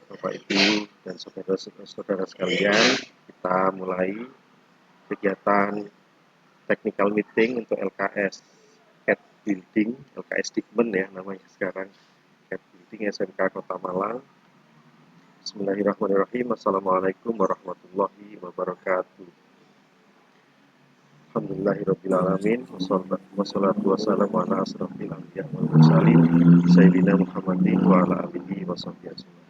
Bapak Ibu dan saudara-saudara sekalian, kita mulai kegiatan technical meeting untuk LKS CAT Building, LKS Digmen ya namanya sekarang, CAT Building SMK Kota Malang. Bismillahirrahmanirrahim. Assalamualaikum warahmatullahi wabarakatuh. Alhamdulillahirrahmanirrahim. Wassalatu wassalamu ala asrafil anbiya wal mursalin Sayyidina Muhammadin wa ala alihi wa sahbihi ajma'in.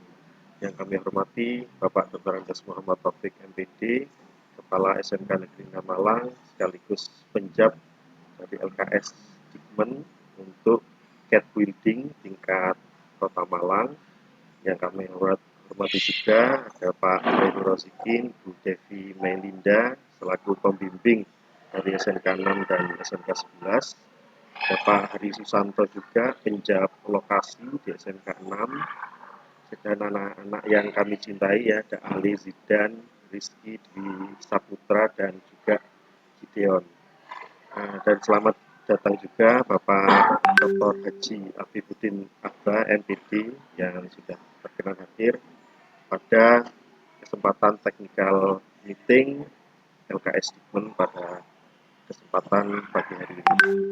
Yang kami hormati Bapak Dr. Anjas Muhammad Taufik MPD, Kepala SMK Negeri 6 Malang, sekaligus penjab dari LKS Digmen untuk CAT Building tingkat Kota Malang. Yang kami hormati juga ada Pak Zainur Rozikin, Bu Devi Melinda selaku pembimbing dari SMK 6 dan SMK 11. Bapak Hari Susanto juga penjab lokasi di SMK 6. Dan anak-anak yang kami cintai ya, ada Ali, Zidan, Rizky, Dwi Saputra, dan juga Gideon. Dan selamat datang juga Bapak Dr. Haji Afifuddin Abba, MPD, yang sudah berkenan hadir pada kesempatan technical meeting LKS Digmen pada kesempatan pagi hari ini.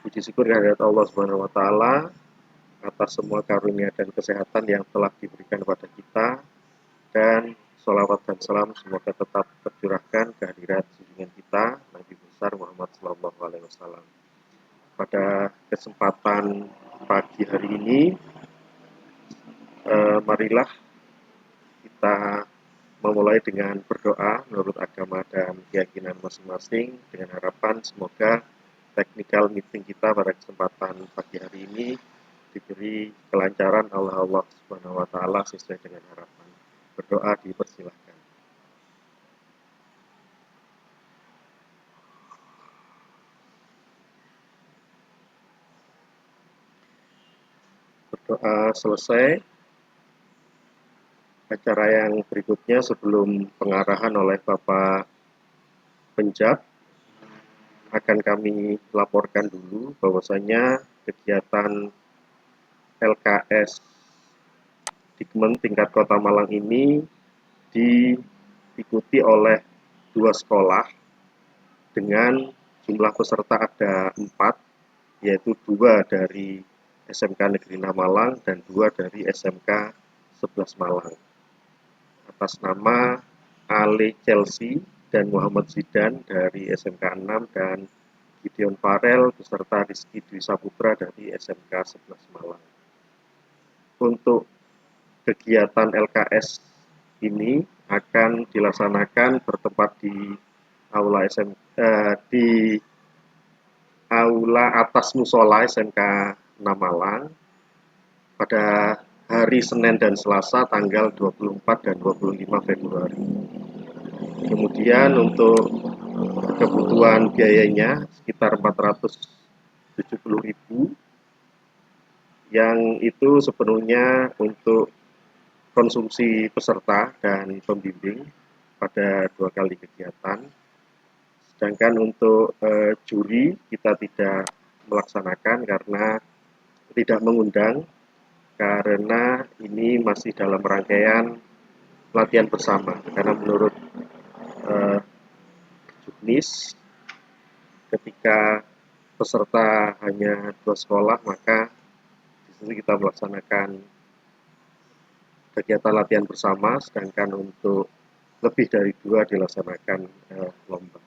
Puji syukur kehadirat Allah Subhanahu wa Ta'ala atas semua karunia dan kesehatan yang telah diberikan kepada kita, dan sholawat dan salam semoga tetap tercurahkan kehadirat junjungan kita Nabi besar Muhammad Sallallahu Alaihi Wasallam. Pada kesempatan pagi hari ini, marilah kita memulai dengan berdoa menurut agama dan keyakinan masing-masing, dengan harapan semoga technical meeting kita pada kesempatan pagi hari ini diberi kelancaran Allah Subhanahu wa Ta'ala sesuai dengan harapan. Berdoa dipersilahkan. Berdoa selesai. Acara yang berikutnya sebelum pengarahan oleh Bapak Penjab akan kami laporkan dulu bahwasanya kegiatan LKS Digmen tingkat Kota Malang ini diikuti oleh 2 sekolah dengan jumlah peserta ada 4, yaitu 2 dari SMK Negeri 6 Malang dan 2 dari SMK 11 Malang. Atas nama Ale Chelsea dan Muhammad Zidan dari SMK 6 dan Gideon Farel beserta Rizky Dwi Saputra dari SMK 11 Malang. Untuk kegiatan LKS ini akan dilaksanakan bertempat di aula atas musola SMK 6 Malang pada hari Senin dan Selasa tanggal 24 dan 25 Februari. Kemudian untuk kebutuhan biayanya sekitar 470.000, yang itu sepenuhnya untuk konsumsi peserta dan pembimbing pada 2 kali kegiatan. Sedangkan untuk juri kita tidak melaksanakan karena tidak mengundang, karena ini masih dalam rangkaian latihan bersama. Karena menurut Juknis, ketika peserta hanya 2 sekolah, maka di situ kita melaksanakan kegiatan latihan bersama, sedangkan untuk lebih dari 2 dilaksanakan lomba.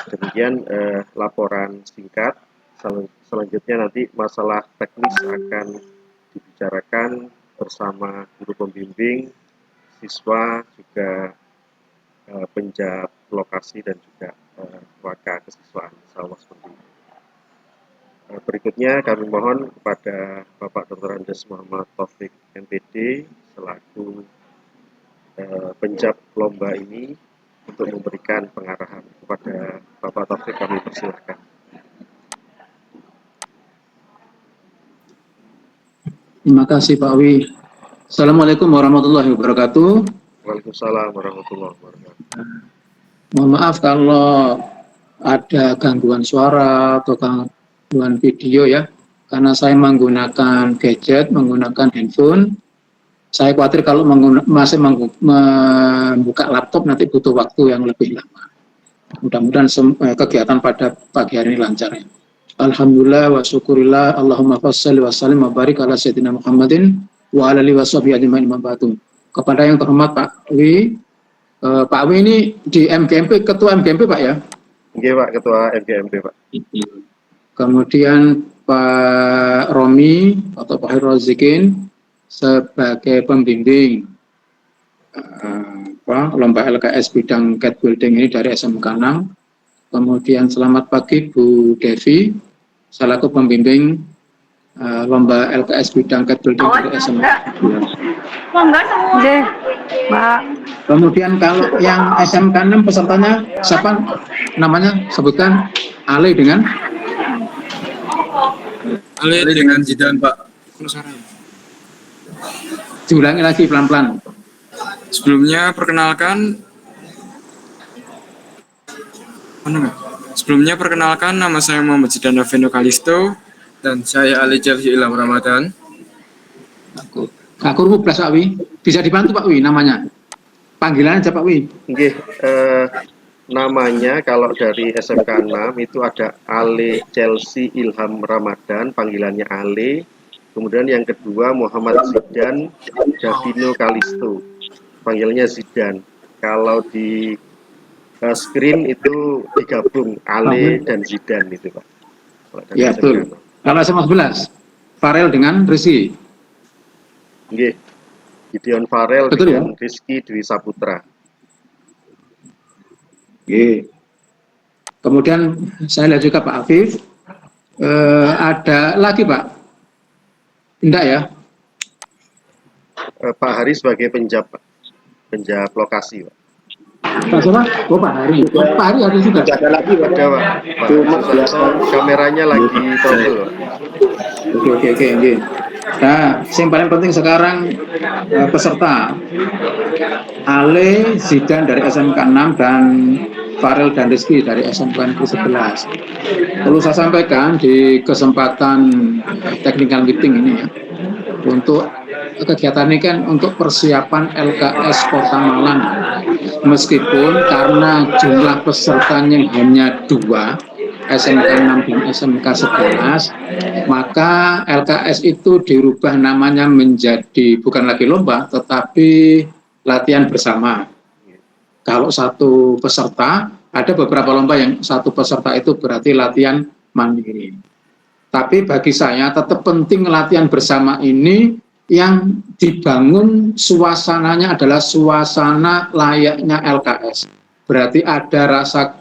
Demikian laporan singkat. Selanjutnya nanti masalah teknis akan dibicarakan bersama guru pembimbing, siswa, juga penjab lokasi dan juga waka kesiswaan. Insyaallah seperti itu. Berikutnya kami mohon kepada Bapak Dr. Anjas Muhammad Taufik MPD selaku penjab lomba ini untuk memberikan pengarahan. Kepada Bapak Taufik kami persilahkan. Terima kasih Pak Wi. Assalamualaikum warahmatullahi wabarakatuh. Waalaikumsalam warahmatullahi wabarakatuh. Mohon maaf kalau ada gangguan suara atau gangguan video ya, karena saya menggunakan gadget, menggunakan handphone. Saya khawatir kalau masih membuka laptop nanti butuh waktu yang lebih lama. Mudah-mudahan kegiatan pada pagi hari ini lancar ya. Alhamdulillah wa syukurillah Allahumma fassalli wa sallim wa barik ala sayyidina Muhammadin wa ala alihi wa sahbihi ajma'in mabatu. Kepada yang terhormat Pak Wi, Pak Wi ini di MGMP, Ketua MGMP Pak ya? Oke Pak, Ketua MGMP Pak. Kemudian Pak Romi atau Pak Hirozikin sebagai pembimbing lomba LKS bidang cat building ini dari SMK 6. Kemudian selamat pagi Bu Devi selaku pembimbing lomba LKS bidang cat building dari SMK 2. Enggak semua deh, Mbak. Kemudian kalau yang SMK 6 pesertanya siapa namanya? Sebutkan. Ale dengan Zidan, Pak. diulangi lagi pelan-pelan. Sebelumnya perkenalkan nama saya Muhammad Zidan Davino Kalisto dan saya Ali Chelsea Ilham Ramadan. Kak Kurbu Pak Wi, bisa dibantu Pak Wi namanya? Panggilannya aja Pak Wi. Oke, namanya kalau dari SMK 6 itu ada Ale Chelsea Ilham Ramadan, panggilannya Ale. Kemudian yang kedua Muhammad Zidan Davino Kalisto, panggilannya Zidan. Kalau di screen itu digabung Ale dan Zidan itu Pak. Ya betul. Kalau SMA 11, Farel dengan Rizky. Oke, Gideon Farel betul, dengan ya? Rizky Dwi Saputra. Oke. Kemudian saya lihat juga Pak Afif, ada lagi Pak? Enggak ya? Pak Hari sebagai penjab lokasi Pak. Pak siapa? Oh Pak Hari. Oh, Pak Hari ada juga. Ada lagi Pak. Ada Pak. Kameranya lagi toggle Pak. Oke. Nah, yang paling penting sekarang peserta Ale Zidan dari SMK 6 dan Farel dan Rizky dari SMK 11. Perlu saya sampaikan di kesempatan technical meeting ini ya, untuk kegiatan ini kan untuk persiapan LKS Kota Malang. Meskipun karena jumlah pesertanya hanya 2, SMK 6 dan SMK 11, maka LKS itu dirubah namanya menjadi bukan lagi lomba, tetapi latihan bersama. Kalau satu peserta, ada beberapa lomba yang satu peserta itu berarti latihan mandiri. Tapi bagi saya tetap penting latihan bersama ini yang dibangun suasananya adalah suasana layaknya LKS. Berarti ada rasa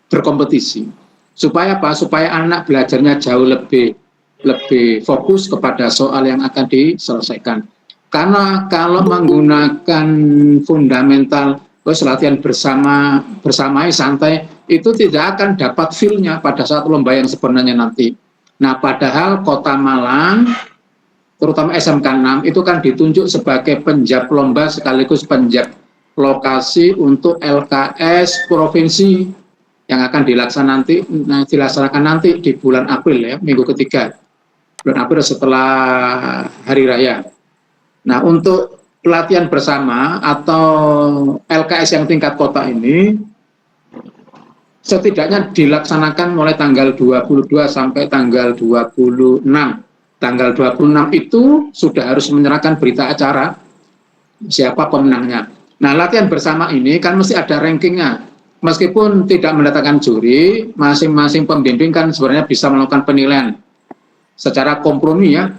berkompetisi. Supaya apa? Supaya anak belajarnya jauh lebih fokus kepada soal yang akan diselesaikan. Karena kalau menggunakan fundamental latihan bersamai santai itu tidak akan dapat feel-nya pada saat lomba yang sebenarnya nanti. Nah, padahal Kota Malang terutama SMK 6 itu kan ditunjuk sebagai penjab lomba sekaligus penjab lokasi untuk LKS provinsi yang akan dilaksanakan nanti di bulan April ya, minggu ketiga. Bulan April setelah Hari Raya. Nah, untuk pelatihan bersama atau LKS yang tingkat kota ini setidaknya dilaksanakan mulai tanggal 22 sampai tanggal 26. Tanggal 26 itu sudah harus menyerahkan berita acara siapa pemenangnya. Nah, latihan bersama ini kan mesti ada rankingnya. Meskipun tidak mendatangkan juri, masing-masing pembimbing kan sebenarnya bisa melakukan penilaian secara kompromi ya,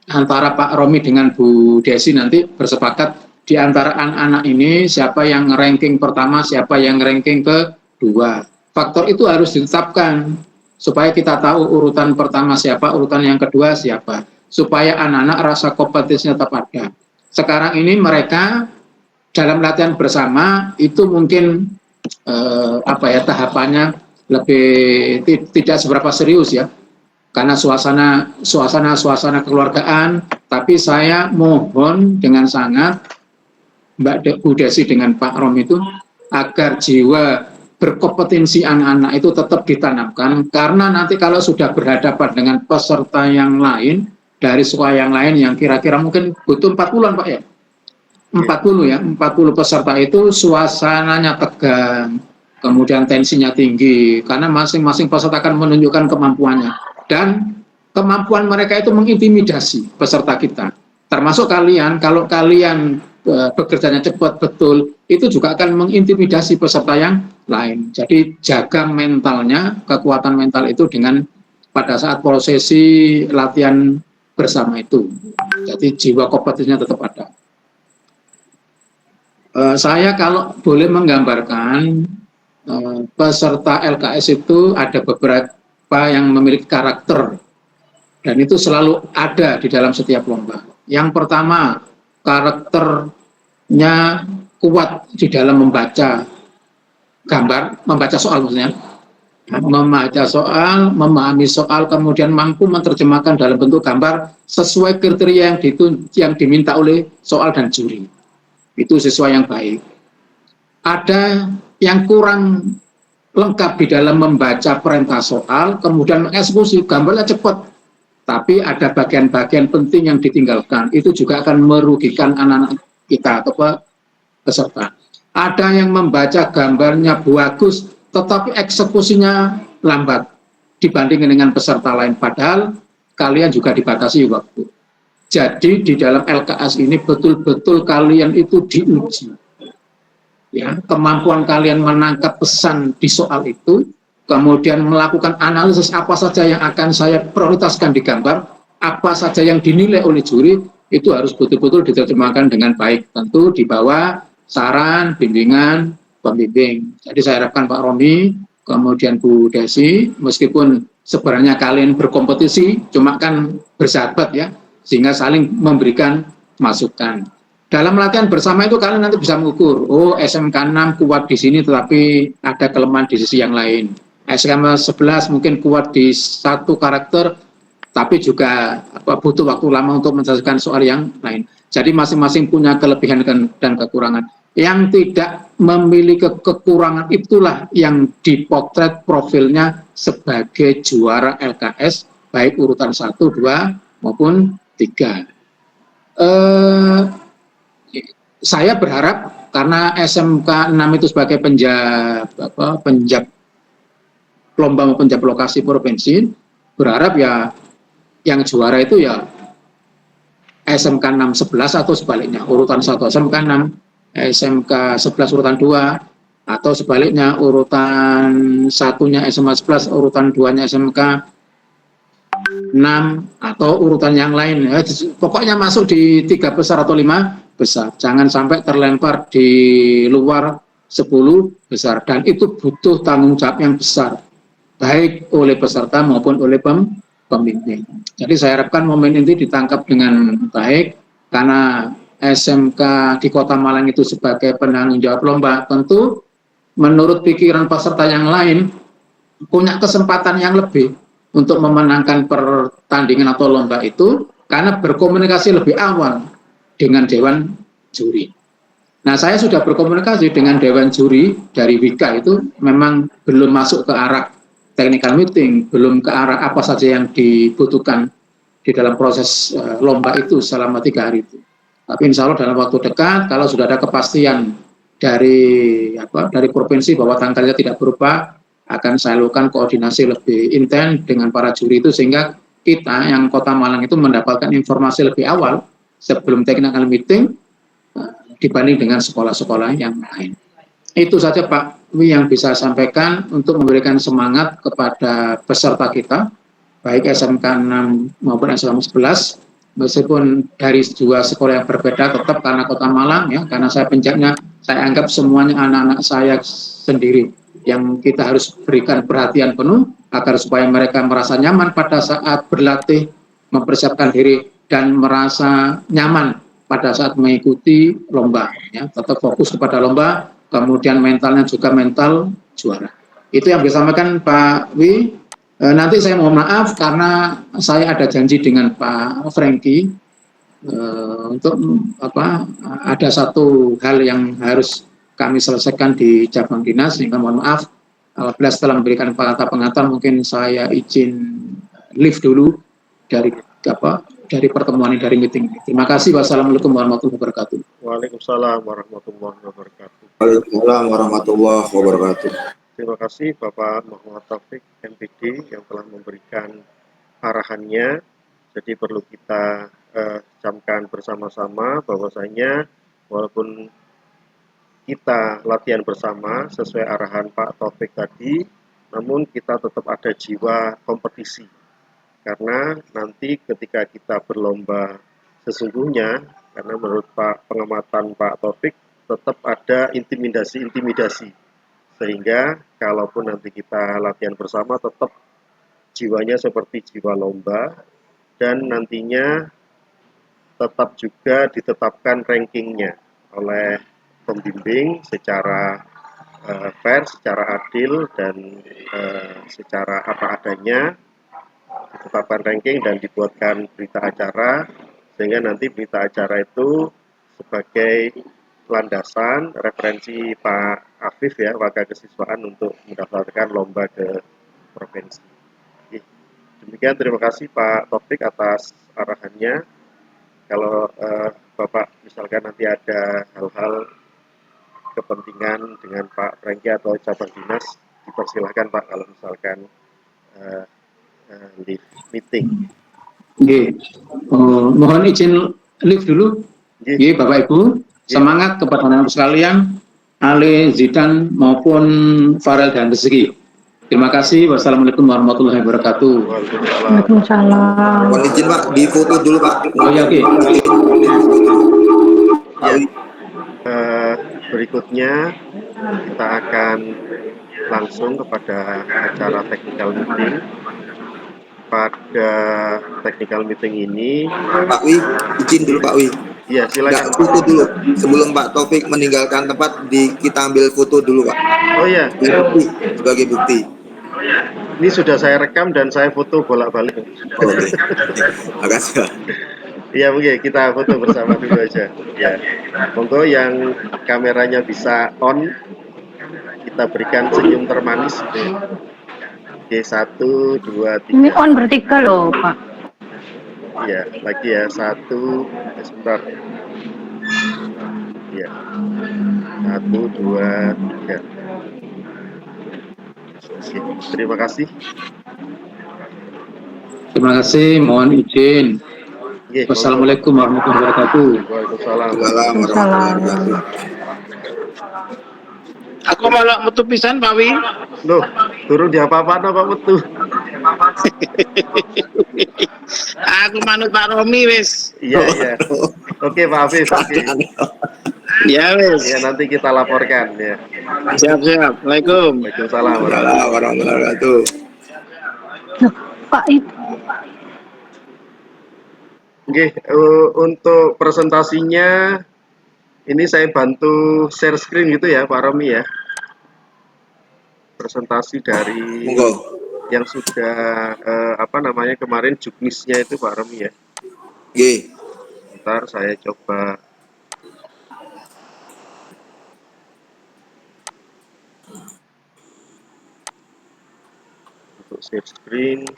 antara Pak Romi dengan Bu Desi nanti bersepakat di antara anak-anak ini siapa yang ranking pertama, siapa yang ranking kedua. Faktor itu harus ditetapkan supaya kita tahu urutan pertama siapa, urutan yang kedua siapa, supaya anak-anak rasa kompetisinya tetap ada. Sekarang ini mereka dalam latihan bersama itu mungkin tahapannya lebih tidak seberapa serius ya, karena suasana kekeluargaan. Tapi saya mohon dengan sangat Mbak Bu Desi dengan Pak Rom itu agar jiwa berkompetensi anak-anak itu tetap ditanamkan, karena nanti kalau sudah berhadapan dengan peserta yang lain dari sekolah yang lain yang kira-kira mungkin butuh 40-an Pak ya. 40 ya, 40 peserta itu suasananya tegang, kemudian tensinya tinggi, karena masing-masing peserta akan menunjukkan kemampuannya. Dan kemampuan mereka itu mengintimidasi peserta kita. Termasuk kalian, kalau kalian bekerjanya cepat betul, itu juga akan mengintimidasi peserta yang lain. Jadi jaga mentalnya, kekuatan mental itu dengan pada saat prosesi latihan bersama itu. Jadi jiwa kompetisinya tetap ada. Saya kalau boleh menggambarkan peserta LKS itu ada beberapa yang memiliki karakter dan itu selalu ada di dalam setiap lomba. Yang pertama, karakternya kuat di dalam membaca gambar, membaca soal maksudnya, membaca soal, memahami soal, kemudian mampu menerjemahkan dalam bentuk gambar sesuai kriteria yang diminta oleh soal dan juri. Itu sesuai yang baik. Ada yang kurang lengkap di dalam membaca perintah soal, kemudian mengeksekusi, gambarnya cepat, tapi ada bagian-bagian penting yang ditinggalkan. Itu juga akan merugikan anak-anak kita atau peserta. Ada yang membaca gambarnya bagus, tetapi eksekusinya lambat dibandingkan dengan peserta lain. Padahal kalian juga dibatasi waktu. Jadi di dalam LKS ini betul-betul kalian itu diuji. Ya, kemampuan kalian menangkap pesan di soal itu, kemudian melakukan analisis apa saja yang akan saya prioritaskan di gambar, apa saja yang dinilai oleh juri, itu harus betul-betul diterjemahkan dengan baik. Tentu di bawah saran, bimbingan, pembimbing. Jadi saya harapkan Pak Romi, kemudian Bu Desi, meskipun sebenarnya kalian berkompetisi, cuma kan bersahabat ya, sehingga saling memberikan masukan. Dalam latihan bersama itu kalian nanti bisa mengukur, oh SMK 6 kuat di sini tetapi ada kelemahan di sisi yang lain. SMK 11 mungkin kuat di satu karakter tapi juga butuh waktu lama untuk menyelesaikan soal yang lain. Jadi masing-masing punya kelebihan dan kekurangan. Yang tidak memiliki kekurangan itulah yang dipotret profilnya sebagai juara LKS baik urutan 1, 2 maupun 3. Saya berharap karena SMK 6 itu sebagai penjab lomba maupun penjab lokasi provinsi, berharap ya yang juara itu ya SMK 6 11 atau sebaliknya urutan 1 SMK 6, SMK 11 urutan 2 atau sebaliknya urutan 1-nya SMK 11, urutan 2-nya SMK 6 atau urutan yang lain. Pokoknya masuk di 3 besar atau 5 besar. Jangan sampai terlempar di luar 10 besar. Dan itu butuh tanggung jawab yang besar. Baik oleh peserta maupun oleh pembimbing. Jadi saya harapkan momen ini ditangkap dengan baik. Karena SMK di Kota Malang itu sebagai penanggung jawab lomba. Tentu menurut pikiran peserta yang lain punya kesempatan yang lebih untuk memenangkan pertandingan atau lomba itu karena berkomunikasi lebih awal dengan Dewan Juri. Nah, saya sudah berkomunikasi dengan Dewan Juri dari Wika itu memang belum masuk ke arah technical meeting, belum ke arah apa saja yang dibutuhkan di dalam proses lomba itu selama 3 hari itu. Tapi insya Allah dalam waktu dekat, kalau sudah ada kepastian dari provinsi bahwa tanggalnya tidak berubah, akan saya lakukan koordinasi lebih intens dengan para juri itu sehingga kita yang Kota Malang itu mendapatkan informasi lebih awal sebelum technical meeting dibanding dengan sekolah-sekolah yang lain. Itu saja Pak Wi yang bisa sampaikan untuk memberikan semangat kepada peserta kita, baik SMK 6 maupun SMK 11, meskipun dari 2 sekolah yang berbeda tetap karena Kota Malang ya, karena saya penjagnya, saya anggap semuanya anak-anak saya sendiri yang kita harus berikan perhatian penuh agar supaya mereka merasa nyaman pada saat berlatih, mempersiapkan diri dan merasa nyaman pada saat mengikuti lomba ya, tetap fokus kepada lomba, kemudian mentalnya juga mental juara. Itu yang bisa sampaikan Pak Wi. Nanti saya mohon maaf karena saya ada janji dengan Pak Franky untuk ada satu hal yang harus kami selesaikan di cabang dinas, sehingga mohon maaf apabila setelah memberikan kata pengantar mungkin saya izin live dulu dari dari pertemuan ini, dari meeting ini. Terima kasih. Wassalamualaikum warahmatullahi wabarakatuh. Waalaikumsalam warahmatullahi wabarakatuh. Waalaikumsalam warahmatullahi wabarakatuh. Terima kasih Bapak Muhammad Taufik MPD yang telah memberikan arahannya. Jadi perlu kita camkan bersama-sama bahwasanya walaupun kita latihan bersama sesuai arahan Pak Taufik tadi, namun kita tetap ada jiwa kompetisi. Karena nanti ketika kita berlomba sesungguhnya, karena menurut pengamatan Pak Taufik, tetap ada intimidasi-intimidasi. Sehingga kalaupun nanti kita latihan bersama, tetap jiwanya seperti jiwa lomba, dan nantinya tetap juga ditetapkan rankingnya oleh pembimbing secara fair, secara adil, dan secara apa adanya, ditetapkan ranking dan dibuatkan berita acara, sehingga nanti berita acara itu sebagai landasan referensi Pak Afif ya, wakil kesiswaan untuk mendaftarkan lomba ke provinsi. Demikian, terima kasih Pak Taufik atas arahannya. Kalau Bapak misalkan nanti ada hal-hal kepentingan dengan Pak Franky atau cabang dinas, dipersilahkan Pak kalau misalkan live meeting. Oke. Mohon izin live dulu. Oke, Bapak Ibu, semangat kepada anak sekalian, Ale, Zidan maupun Farel dan Rizky. Terima kasih. Wassalamualaikum warahmatullahi wabarakatuh. Waalaikumsalam. Mohon izin Pak, di foto dulu Pak. Oh ya, oke. Ya, berikutnya kita akan langsung kepada acara technical meeting. Pada technical meeting ini, Pak Wi, izin dulu Pak Wi. iya silakan. Nggak, foto dulu. Sebelum Pak Taufik meninggalkan tempat, kita ambil foto dulu Pak. Oh iya, Sebagai bukti. ini sudah saya rekam dan saya foto bolak-balik. Oke. Makasih Pak. Iya, oke, kita foto bersama dulu aja. Ya, monggo yang kameranya bisa on, kita berikan senyum termanis. Oke, 1, 2, 3. Ini on bertiga loh, Pak. Iya, lagi ya, 1, sebentar. Iya, 1, 2, 3. Oke, terima kasih. Terima kasih. Mohon izin. Oke, Wassalamualaikum warahmatullahi wabarakatuh. Waalaikumsalam. Waalaikumsalam warahmatullahi wabarakatuh. Aku malah metu pisan, Pak Wi. Loh, turun di apa-apa Pak Metu? Aku manut Pak Romi wis. Iya, iya. Oke, Pak Afif. Oke. Ya wis. Ya, nanti kita laporkan ya. Siap-siap. Waalaikumsalam. Waalaikumsalam. Waalaikumsalam warahmatullahi wabarakatuh. Loh, Pak itu Oke, untuk presentasinya ini saya bantu share screen gitu ya, Pak Romi ya. Presentasi dari Monggo. yang sudah kemarin juknisnya itu Pak Romi ya. Oke. Ntar saya coba untuk share screen.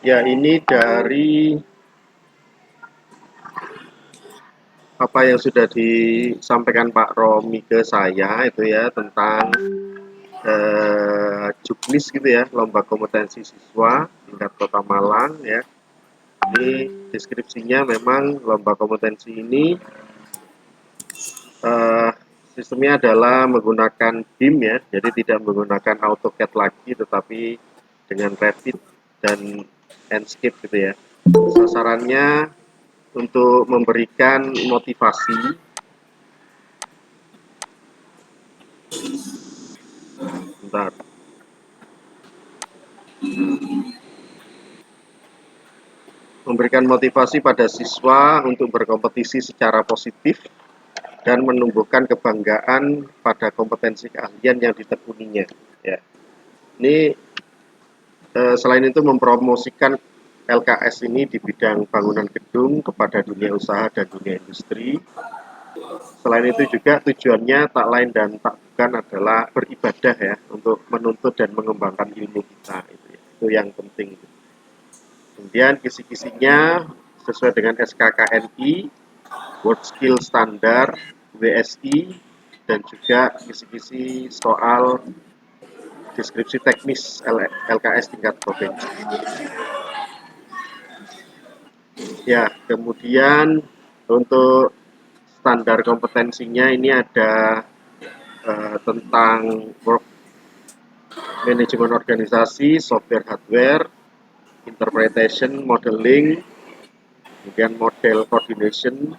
Ya, ini dari apa yang sudah disampaikan Pak Romi ke saya itu ya tentang juknis gitu ya, lomba kompetensi siswa tingkat Kota Malang ya. Ini deskripsinya memang lomba kompetensi ini sistemnya adalah menggunakan BIM ya, jadi tidak menggunakan AutoCAD lagi tetapi dengan Revit dan Enscape gitu ya. Sasarannya untuk memberikan motivasi memberikan motivasi pada siswa untuk berkompetisi secara positif dan menumbuhkan kebanggaan pada kompetensi keahlian yang ditekuninya. Ya. Ini selain itu mempromosikan LKS ini di bidang bangunan gedung kepada dunia usaha dan dunia industri. Selain itu juga tujuannya tak lain dan tak lakukan adalah beribadah ya, untuk menuntut dan mengembangkan ilmu kita. Itu yang penting. Kemudian kisi-kisinya sesuai dengan SKKNI, World Skill Standard, WSI, dan juga kisi-kisi soal deskripsi teknis LKS tingkat provinsi. Ya, kemudian untuk standar kompetensinya ini ada tentang work manajemen organisasi, software hardware, interpretation, modeling, kemudian model coordination,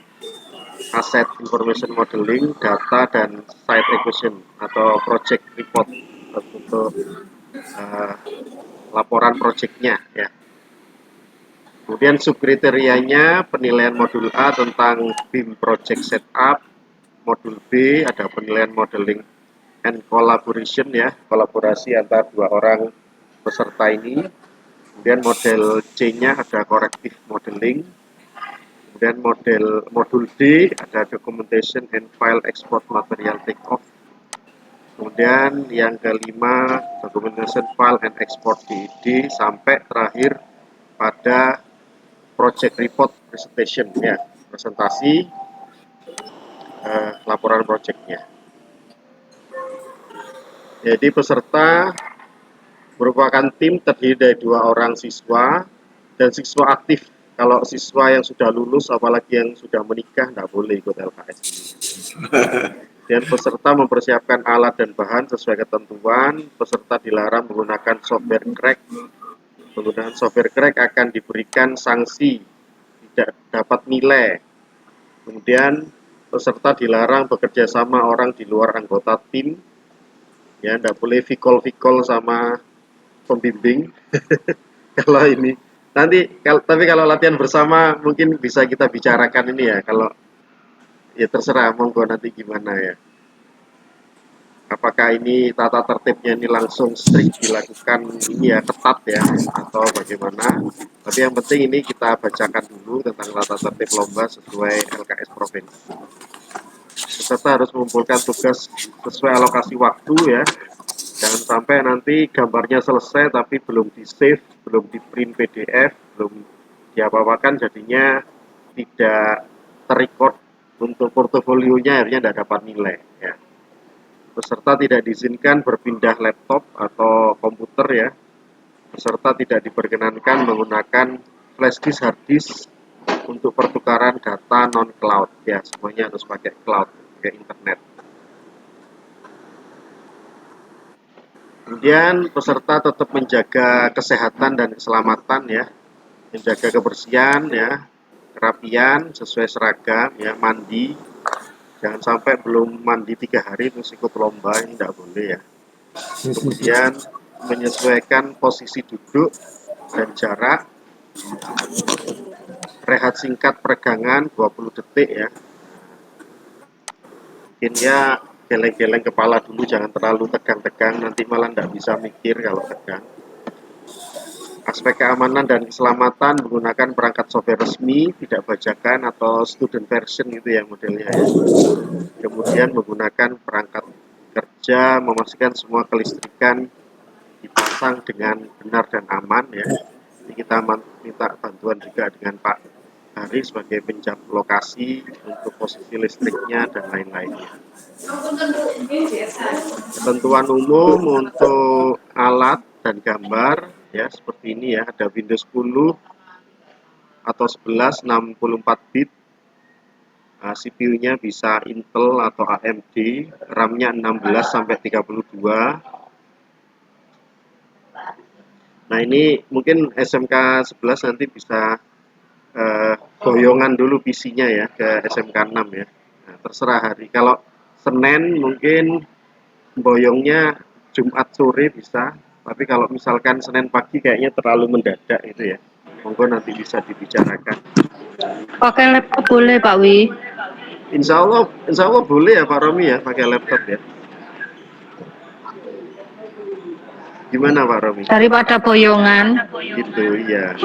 asset information modeling, data, dan site acquisition atau project report untuk laporan projectnya ya. Kemudian subkriterianya penilaian modul A tentang BIM project setup, modul B ada penilaian modeling and collaboration ya, kolaborasi antara dua orang peserta ini. Kemudian model C-nya ada corrective modeling. Kemudian modul D ada documentation and file export material take off. Kemudian yang kelima documentation file and export DED sampai terakhir pada project report presentation ya, presentasi laporan projectnya. Jadi peserta merupakan tim terdiri dari 2 orang siswa dan siswa aktif. Kalau siswa yang sudah lulus, apalagi yang sudah menikah, tidak boleh ikut LKS ini. Dan peserta mempersiapkan alat dan bahan sesuai ketentuan. Peserta dilarang menggunakan software crack. Penggunaan software crack akan diberikan sanksi tidak dapat nilai. Kemudian peserta dilarang bekerja sama orang di luar anggota tim. Ya, tidak boleh vikol sama pembimbing. Kalau ini nanti tapi kalau latihan bersama mungkin bisa kita bicarakan ini ya, kalau ya terserah monggo nanti gimana ya, apakah ini tata tertibnya ini langsung strict dilakukan ini ya, ketat ya, atau bagaimana. Tapi yang penting ini kita bacakan dulu tentang tata tertib lomba sesuai LKS provinsi. Peserta harus mengumpulkan tugas sesuai alokasi waktu ya. Jangan sampai nanti gambarnya selesai tapi belum di-save, belum di-print PDF, belum diapa-apakan, jadinya tidak ter-record untuk portofolionya, akhirnya tidak dapat nilai. Ya. Peserta tidak diizinkan berpindah laptop atau komputer ya. Peserta tidak diperkenankan menggunakan flash disk, hard disk untuk pertukaran data non-cloud. Ya, semuanya harus pakai cloud, pakai internet. Kemudian peserta tetap menjaga kesehatan dan keselamatan ya, menjaga kebersihan ya, kerapian sesuai seragam ya, mandi, jangan sampai belum mandi 3 hari terus ikut lomba, ini tidak boleh ya. Kemudian menyesuaikan posisi duduk dan jarak, rehat singkat peregangan 20 detik ya. Mungkin ya geleng-geleng kepala dulu, jangan terlalu tegang-tegang, nanti malah tidak bisa mikir kalau tegang. Aspek keamanan dan keselamatan menggunakan perangkat software resmi, tidak bajakan atau student version gitu ya modelnya ya. Kemudian menggunakan perangkat kerja, memastikan semua kelistrikan dipasang dengan benar dan aman ya. Jadi kita minta bantuan juga dengan Pak Hari sebagai penjam lokasi untuk posisi listriknya dan lain-lainnya. Ketentuan umum untuk alat dan gambar ya seperti ini ya, ada Windows 10 atau 11 64 bit, CPU-nya bisa Intel atau AMD, RAM-nya 16 sampai 32. Nah ini mungkin SMK 11 nanti bisa boyongan dulu PC-nya ya ke SMK 6 ya. Nah, terserah hari. Kalau Senin mungkin boyongnya Jumat sore bisa, tapi kalau misalkan Senin pagi kayaknya terlalu mendadak itu ya. Monggo nanti bisa dibicarakan. Pakai laptop boleh Pak Wi? Insya Allah boleh ya Pak Romi ya, pakai laptop ya. Gimana Pak Romi? Daripada boyongan. Gitu ya.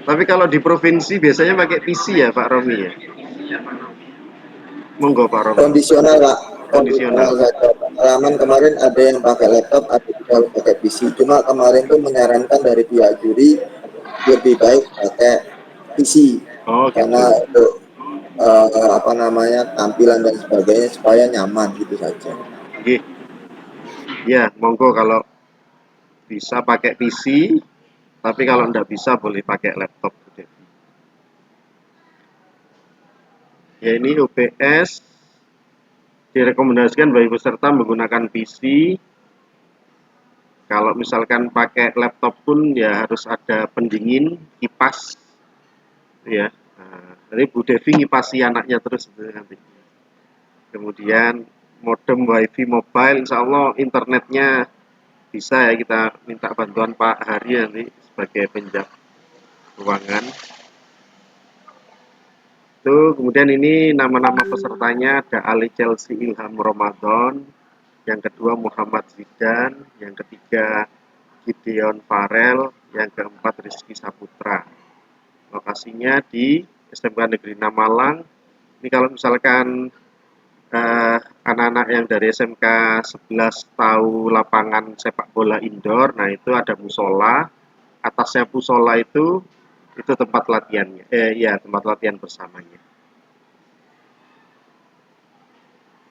Tapi kalau di provinsi biasanya pakai PC ya Pak Romi ya. Monggo Pak Romi. Kondisional Pak. kondisional. Pengalaman kemarin ada yang pakai laptop, ada juga yang pakai PC. Cuma kemarin tuh menyarankan dari pihak juri lebih baik pakai PC Oh gitu. karena untuk apa namanya tampilan dan sebagainya supaya nyaman gitu saja. Nggih. Ya, monggo kalau bisa pakai PC, tapi kalau nggak bisa boleh pakai laptop. Ya ini UPS direkomendasikan bagi peserta menggunakan PC. Kalau misalkan pakai laptop pun ya harus ada pendingin, kipas, ya. Nah, jadi Bu Devi ngipasi anaknya terus itu nanti. Kemudian modem WiFi mobile, insya Allah internetnya bisa ya, kita minta bantuan Pak Hari nanti sebagai penjag ruangan. Itu kemudian ini nama-nama pesertanya ada Ali Chelsea Ilham Ramadan, yang kedua Muhammad Zidan, yang ketiga Gideon Farel, yang keempat Rizky Saputra. Lokasinya di SMK Negeri 6 Malang. Ini kalau misalkan anak-anak yang dari SMK 11 tahu lapangan sepak bola indoor, nah itu ada musola, atasnya musola itu tempat latihannya, tempat latihan bersamanya.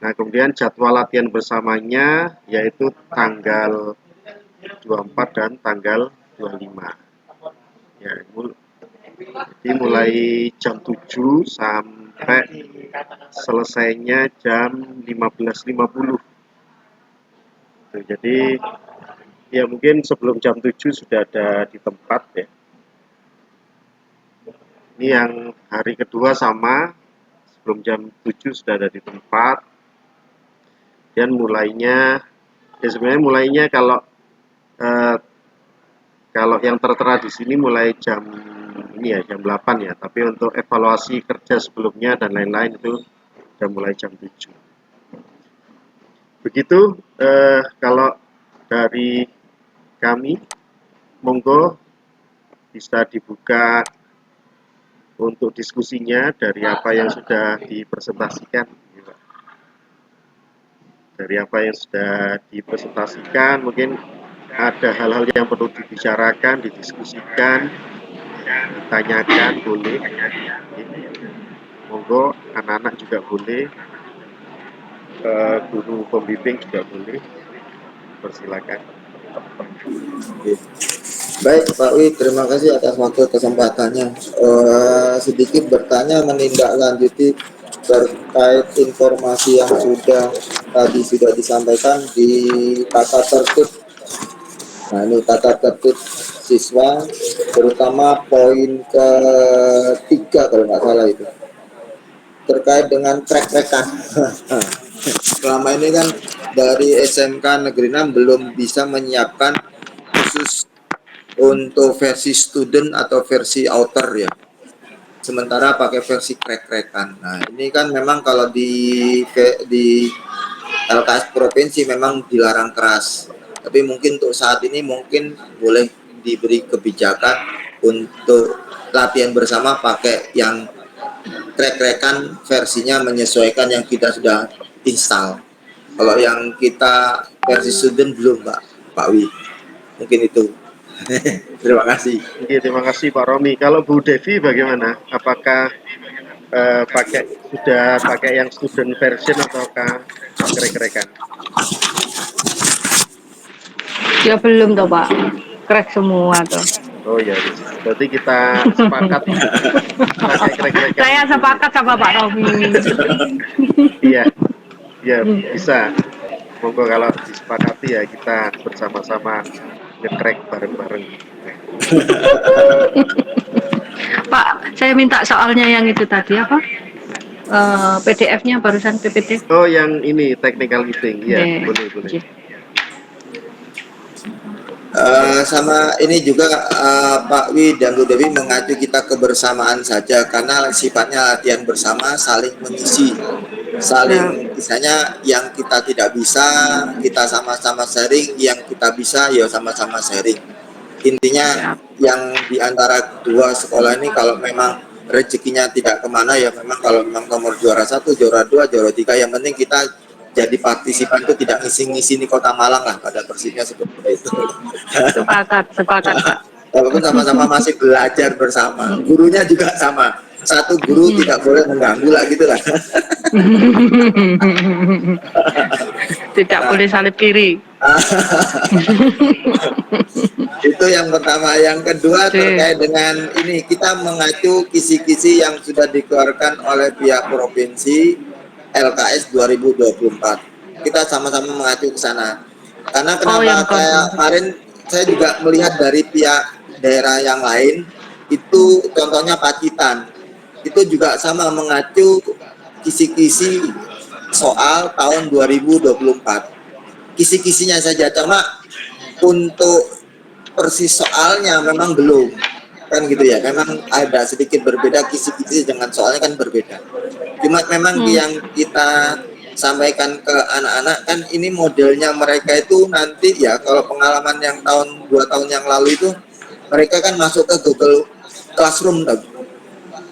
Nah kemudian jadwal latihan bersamanya yaitu tanggal 24 dan tanggal 25. Ya, jadi mulai jam 7 sampai selesainya jam 15.50. Jadi ya mungkin sebelum jam 7 sudah ada di tempat ya. Ini yang hari kedua sama, sebelum jam 7 sudah ada di tempat. Dan mulainya, ya sebenarnya mulainya kalau yang tertera di sini mulai jam ini ya, jam 8 ya. Tapi untuk evaluasi kerja sebelumnya dan lain-lain itu sudah mulai jam 7. Begitu kalau dari kami, monggo bisa dibuka untuk diskusinya dari apa yang sudah dipresentasikan. Dari apa yang sudah dipresentasikan, mungkin ada hal-hal yang perlu dibicarakan, didiskusikan, ditanyakan, boleh. Monggo, anak-anak juga boleh, guru pembimbing juga boleh. Persilakan. Baik Pak Wi, terima kasih atas waktu kesempatannya. Sedikit bertanya menindaklanjuti terkait informasi yang sudah disampaikan di tata tertib. Nah ini tata tertib siswa, terutama poin ketiga kalau nggak salah itu terkait dengan track-trackan. Selama ini kan dari SMK Negeri 6 belum bisa menyiapkan khusus untuk versi student atau versi outer ya, sementara pakai versi krek-krekan. Nah ini kan memang kalau di LKS provinsi memang dilarang keras, tapi mungkin untuk saat ini mungkin boleh diberi kebijakan untuk latihan bersama pakai yang krek-krekan versinya menyesuaikan yang kita sudah install. Kalau yang kita versi student belum Pak Wi, mungkin itu. Terima kasih. Oke, terima kasih Pak Romi. Kalau Bu Devi bagaimana? Apakah sudah pakai yang student version ataukah krek-krekan? Ya belum toh Pak, crack semua tuh. Oh ya, berarti kita sepakat pakai krek-krekan. Saya sepakat sama Pak Romi. Iya, ya bisa. Monggo kalau disepakati ya kita bersama-sama nge-crack bareng-bareng. Pak, saya minta soalnya yang itu tadi apa? PDF-nya barusan PPT. Oh, yang ini technical meeting, ya Yeah. boleh. Sama ini juga Pak Wi dan Bu Dewi mengacu kita kebersamaan saja karena sifatnya latihan bersama, saling mengisi, saling misalnya yang kita tidak bisa kita sama-sama sharing, yang kita bisa ya sama-sama sharing. Intinya yang diantara dua sekolah ini kalau memang rezekinya tidak kemana ya memang kalau memang nomor juara 1, juara 2, juara 3 yang penting kita jadi partisipan itu tidak ngisi-ngisi di Kota Malang lah, pada persisnya seperti itu. Sepakat, sepakat, Pak. Walaupun sama-sama masih belajar bersama, gurunya juga sama. Satu guru tidak boleh mengganggu lah gitu lah. Tidak boleh salib kiri. Itu yang pertama. Yang kedua terkait dengan ini, kita mengacu kisi-kisi yang sudah dikeluarkan oleh pihak provinsi LKS 2024. Kita sama-sama mengacu ke sana. Karena Oh, yang kenapa kayak kemarin saya juga melihat dari pihak daerah yang lain, itu contohnya Pacitan, itu juga sama mengacu kisi-kisi soal tahun 2024. Kisi-kisinya saja, cuma untuk persis soalnya memang belum, kan gitu ya, memang ada sedikit berbeda kisi-kisi dengan soalnya kan berbeda. Cuma memang yang kita sampaikan ke anak-anak kan ini modelnya mereka itu nanti ya, kalau pengalaman yang tahun 2 tahun yang lalu itu mereka kan masuk ke Google Classroom tuh.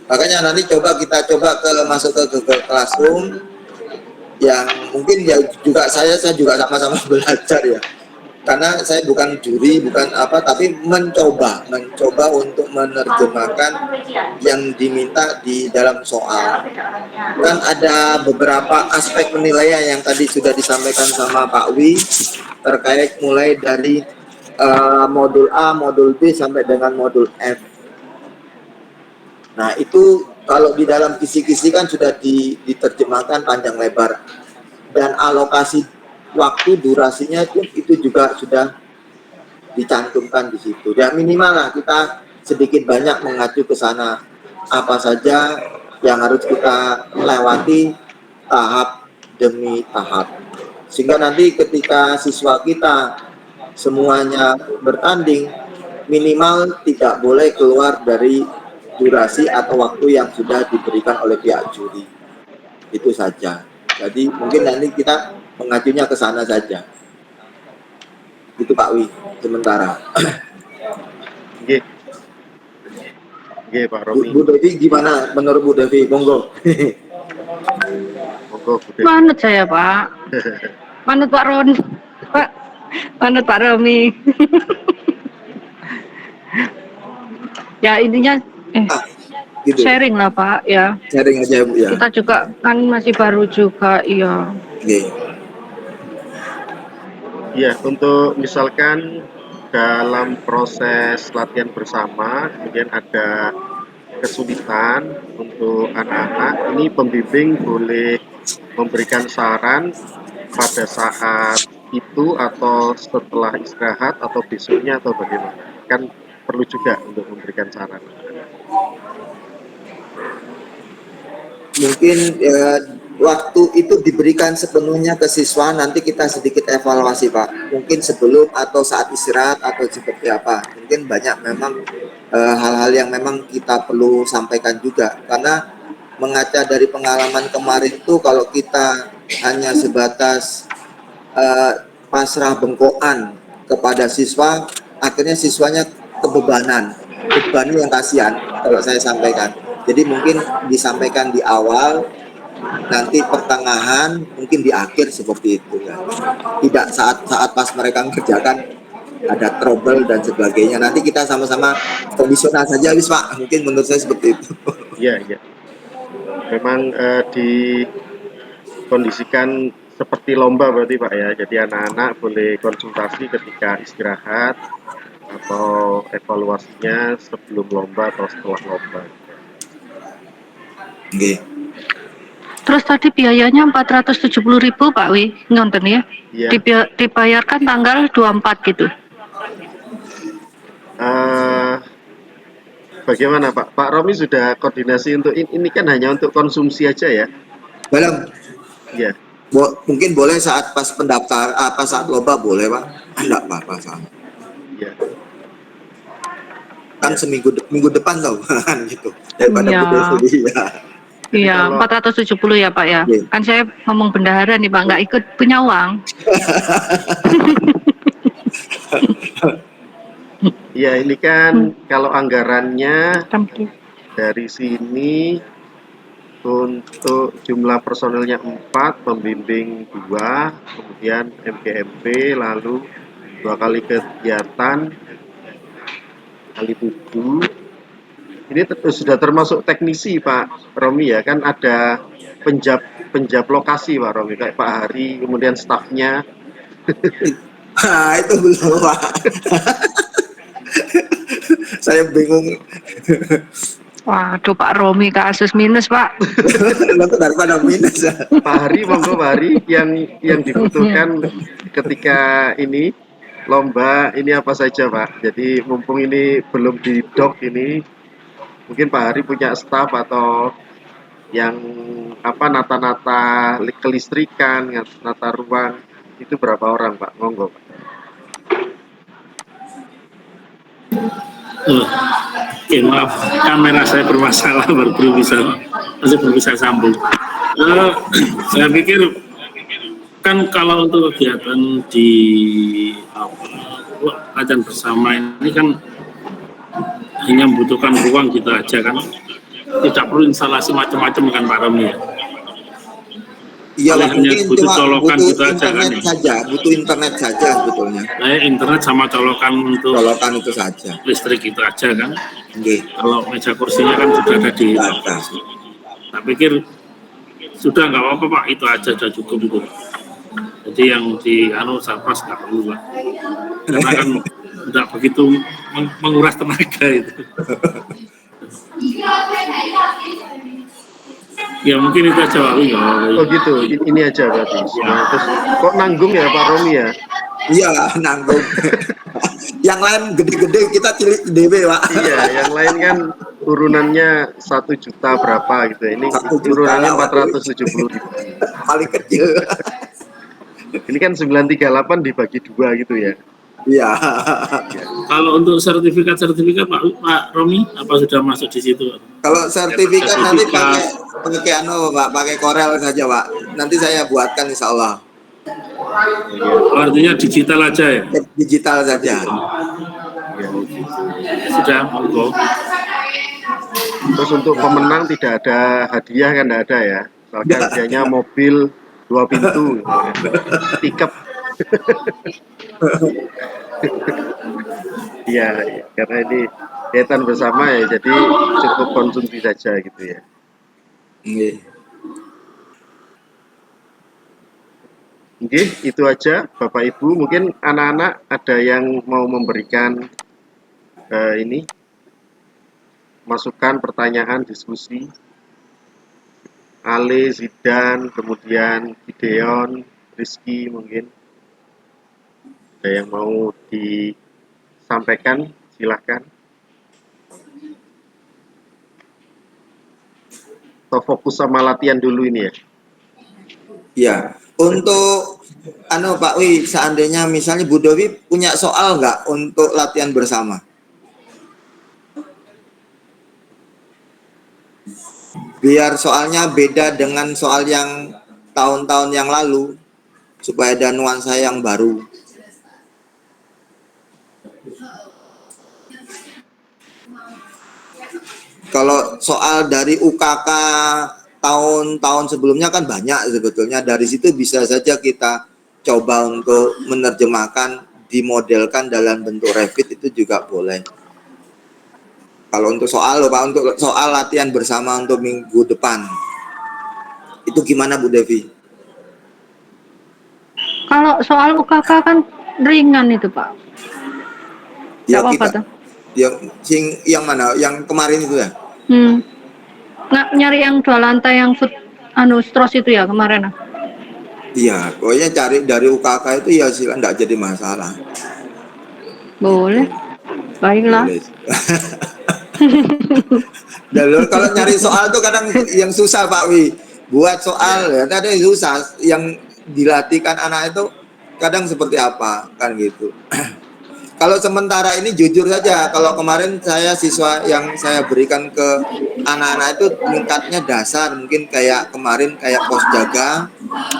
Makanya nanti kita coba masuk ke Google Classroom, yang mungkin ya juga saya juga sama-sama belajar ya, karena saya bukan juri, bukan apa, tapi mencoba untuk menerjemahkan yang diminta di dalam soal. Kan ada beberapa aspek penilaian yang tadi sudah disampaikan sama Pak Wi, terkait mulai dari modul A, modul B sampai dengan modul F. Nah itu kalau di dalam kisi-kisi kan sudah diterjemahkan panjang lebar, dan alokasi waktu durasinya itu juga sudah dicantumkan di situ. Ya minimal lah kita sedikit banyak mengacu ke sana, apa saja yang harus kita lewati tahap demi tahap, sehingga nanti ketika siswa kita semuanya bertanding, minimal tidak boleh keluar dari durasi atau waktu yang sudah diberikan oleh pihak juri. Itu saja. Jadi mungkin nanti kita mengacunya ke sana saja. Itu Pak Wi sementara. Nggih. Nggih, Pak Romi. Bu Devi gimana menurut Bu Devi? Monggo. Monggo Bu Devi. Manut saya, Pak. Manut Pak Ron. Pak. Manut Pak Romi. Ya intinya Gitu. sharing lah, Pak, ya. Sharing aja Bu ya. Kita juga kan masih baru juga, iya. Oke. Iya, untuk misalkan dalam proses latihan bersama, kemudian ada kesulitan untuk anak-anak, ini pembimbing boleh memberikan saran pada saat itu atau setelah istirahat atau besoknya atau bagaimana? Kan perlu juga untuk memberikan saran. Mungkin waktu itu diberikan sepenuhnya ke siswa, nanti kita sedikit evaluasi Pak. Mungkin sebelum atau saat istirahat atau seperti apa. Mungkin banyak memang hal-hal yang memang kita perlu sampaikan juga. Karena mengaca dari pengalaman kemarin itu, kalau kita hanya sebatas pasrah bengkokan kepada siswa, akhirnya siswanya kebebanan. Beban yang kasihan kalau saya sampaikan. Jadi mungkin disampaikan di awal, nanti pertengahan, mungkin di akhir seperti itu ya. Tidak saat pas mereka mengerjakan ada trouble dan sebagainya. Nanti kita sama-sama kondisional saja, wis Pak. Mungkin menurut saya seperti itu. Iya, iya. Memang dikondisikan seperti lomba berarti Pak ya. Jadi anak-anak boleh konsultasi ketika istirahat atau evaluasinya sebelum lomba atau setelah lomba. Oke. Terus tadi biayanya 470.000 Pak Wi, nonton ya? Iya. Dibayarkan tanggal 24 gitu. Bagaimana Pak? Pak Romi sudah koordinasi untuk ini kan hanya untuk konsumsi aja ya? Belum. Iya. Mungkin boleh saat pas pendaftar, saat lomba boleh Pak. Enggak apa-apa soalnya. Iya. Kan minggu depan tau kan gitu. Daripada Iya. ya. Iya, 470 ya Pak ya. Iya. Kan saya ngomong bendahara nih Pak, nggak ikut punya uang. Iya, ini kan kalau anggarannya dari sini Untuk jumlah personilnya 4, pembimbing 2, kemudian MGMP, lalu 2 kali kegiatan, kali 7. Ini sudah termasuk teknisi Pak Romi ya, kan ada penjab lokasi Pak Romi, kayak Pak Hari, kemudian stafnya. Nah, itu belum Pak. Saya bingung. Waduh Pak Romi kasus minus Pak. Untuk daripada minus. Pak Hari, monggo Pak Hari, yang dibutuhkan ketika ini lomba ini apa saja Pak? Jadi mumpung ini belum di doc ini, mungkin Pak Hari punya staf atau yang apa nata-nata kelistrikan, nata ruang, itu berapa orang Pak? Monggo Pak. Oke, maaf, kamera saya bermasalah baru bisa sambung. Saya pikir kan kalau untuk kegiatan di latihan bersama ini kan hanya membutuhkan ruang gitu aja kan, tidak perlu instalasi macam-macam kan Pak Romi ya. Iya, hanya butuh colokan gitu aja kan ya. Butuh internet saja sebetulnya. Internet sama colokan untuk Colokan itu saja. listrik itu aja kan. Oke. Kalau meja kursinya kan sudah ada di atas. Saya pikir sudah nggak apa-apa Pak, itu aja sudah cukup itu. Jadi yang di sarpas nggak perlu Pak, karena kan tidak begitu menguras tenaga itu. Ya mungkin itu aja Pak. Oh gitu, ini aja berarti. Terus kok nanggung ya Pak Romi ya? Iya, nanggung. Yang lain gede-gede, kita cilik dewe Pak. Iya, yang lain kan urunannya 1 juta berapa gitu. Ini urunannya 470.000. Paling kecil. Ini kan 938 dibagi 2 gitu ya. Iya. Kalau untuk sertifikat Pak Romi apa sudah masuk di situ? Kalau sertifikat nanti pakai Pak, pakai Corel saja Pak. Nanti saya buatkan insya Allah. Artinya digital aja ya? Digital saja. Sudah, monggo. Terus untuk pemenang tidak ada hadiah kan, tidak ada ya? Misalkan hadiahnya mobil 2 pintu, tiket. Iya, karena ini kegiatan bersama ya, jadi cukup konsumsi saja gitu ya. Oke, itu aja Bapak Ibu. Mungkin anak-anak ada yang mau memberikan ini masukan, pertanyaan, diskusi. Ale, Zidan, kemudian Gideon, Rizky mungkin. Ada yang mau disampaikan, silahkan. Atau fokus sama latihan dulu ini ya? Iya. Untuk Pak Wi, seandainya misalnya Bu Dewi punya soal nggak untuk latihan bersama? Biar soalnya beda dengan soal yang tahun-tahun yang lalu, supaya ada nuansa yang baru. Kalau soal dari UKK tahun-tahun sebelumnya kan banyak sebetulnya, dari situ bisa saja kita coba untuk menerjemahkan, dimodelkan dalam bentuk Revit, itu juga boleh. Kalau untuk soal Pak, untuk soal latihan bersama untuk minggu depan, itu gimana Bu Devi? Kalau soal UKK kan ringan itu Pak. Ya, apa-apa tuh. Yang mana? Yang kemarin itu ya? Nggak nyari yang 2 lantai yang stros itu ya kemarin. Iya, pokoknya cari dari UKK itu ya silakan, nggak jadi masalah. Boleh. Baiklah. Kalau nyari soal tuh kadang yang susah Pak Wi. Buat soal ya ada yang susah, yang dilatihkan anak itu kadang seperti apa kan gitu. Kalau sementara ini jujur saja, kalau kemarin siswa yang saya berikan ke anak-anak itu tingkatnya dasar, mungkin kayak kemarin kayak pos jaga,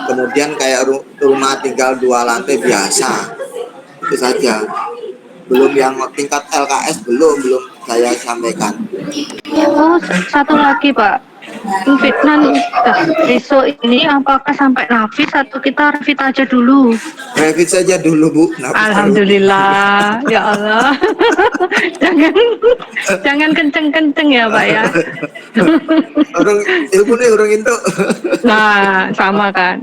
kemudian kayak rumah tinggal 2 lantai biasa, itu saja. Belum yang tingkat LKS belum saya sampaikan. Oh, satu lagi Pak, Fitnan, besok ini apakah sampai Nafis atau kita revit aja dulu? Revit saja dulu Bu. Nafis terus. Alhamdulillah, ya Allah. jangan jangan kenceng-kenceng ya Pak ya. Orang ilmu nih orang itu. Nah, sama kan.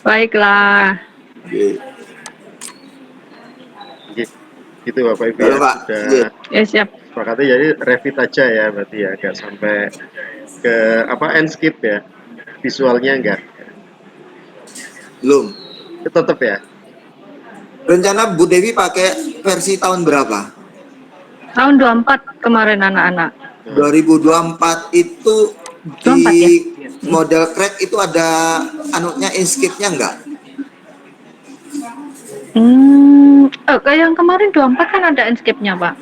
Baiklah. Gitu Bapak Ibu Halo ya, Pak. sudah Ya siap. sepakati, jadi revit aja ya berarti ya, nggak sampai ke Enscape ya, visualnya enggak, Belum. tetap ya. Rencana Bu Dewi pakai versi tahun berapa? Tahun 24 kemarin anak-anak. 2024 itu di 24 ya? model crack itu ada anunya Inkscape-nya enggak? Kayak yang kemarin 24 kan ada Enscape-nya Pak.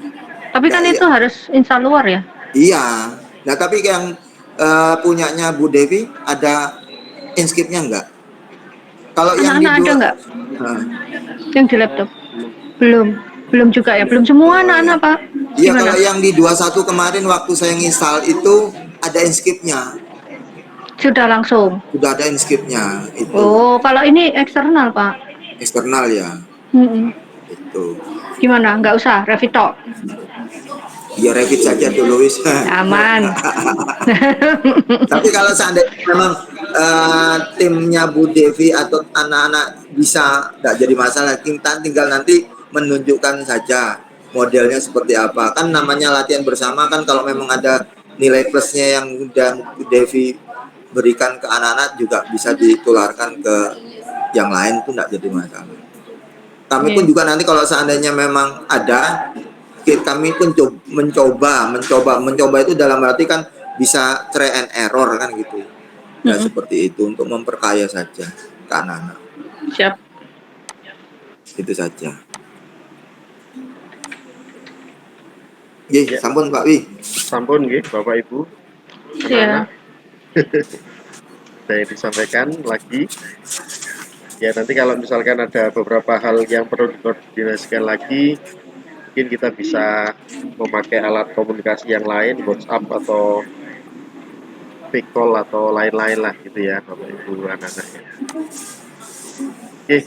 Tapi kan Ya, itu harus install luar ya? iya. Nah, tapi yang punyanya Bu Devi ada Inkscape-nya enggak? Kalau yang di Anak-anak ada dua, nggak? nah, Yang di laptop? Belum juga ya? Belum semua anak-anak Pak? iya Gimana? kalau yang di 21 kemarin waktu saya nginstal itu ada Inkscape-nya. Sudah langsung? Sudah ada Inkscape-nya itu. Oh, kalau ini eksternal Pak? Eksternal ya. Mm-mm. Itu. Gimana? Nggak usah, Revito? Ya revit saja dulu wis. Aman. Tapi kalau seandainya memang timnya Bu Devi atau anak-anak bisa, nggak jadi masalah. Kita tinggal nanti menunjukkan saja modelnya seperti apa. Kan namanya latihan bersama kan, kalau memang ada nilai plusnya yang udah Bu Devi berikan ke anak-anak juga bisa ditularkan ke yang lain, tuh nggak jadi masalah. Kami pun juga nanti kalau seandainya memang ada, kami pun mencoba itu dalam arti kan bisa try and error kan gitu ya, seperti itu untuk memperkaya saja ke anak-anak. Siap. Itu saja. Nggih, Ya. sampun Pak Wi. Sampun nggih Bapak Ibu. Iya. Saya disampaikan lagi. Ya nanti kalau misalkan ada beberapa hal yang perlu dikoordinasikan lagi, mungkin kita bisa memakai alat komunikasi yang lain, WhatsApp atau fake call atau lain-lain lah gitu ya Bapak Ibu anak-anak ya. Oke,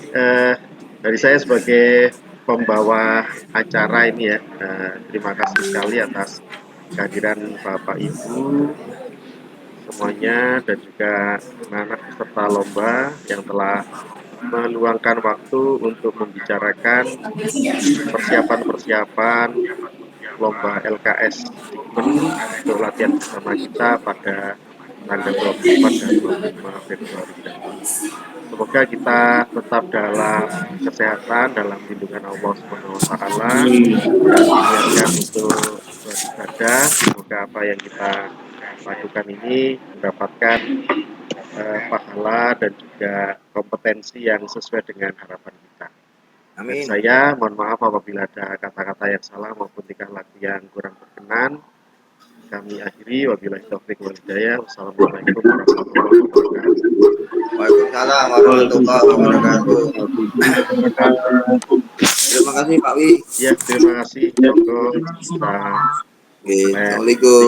dari saya sebagai pembawa acara ini ya, terima kasih sekali atas kehadiran Bapak Ibu semuanya dan juga anak-anak peserta lomba yang telah meluangkan waktu untuk membicarakan persiapan lomba LKS untuk latihan bersama kita pada tanggal 24 dan 25 Februari nanti. Semoga kita tetap dalam kesehatan, dalam lindungan Allah SWT, dan diniatkan untuk beribadah. Semoga apa yang kita lakukan ini mendapatkan pahala dan juga kompetensi yang sesuai dengan harapan kita. Dan saya mohon maaf apabila ada kata-kata yang salah maupun tingkah laku yang kurang berkenan. Kami akhiri, wabillahi taufiq wal hidayah. Wassalamualaikum warahmatullahi wabarakatuh. Waalaikumsalam warahmatullahi wabarakatuh. Terima kasih Pak Wi. Ya, terima kasih. Monggo. Assalamualaikum.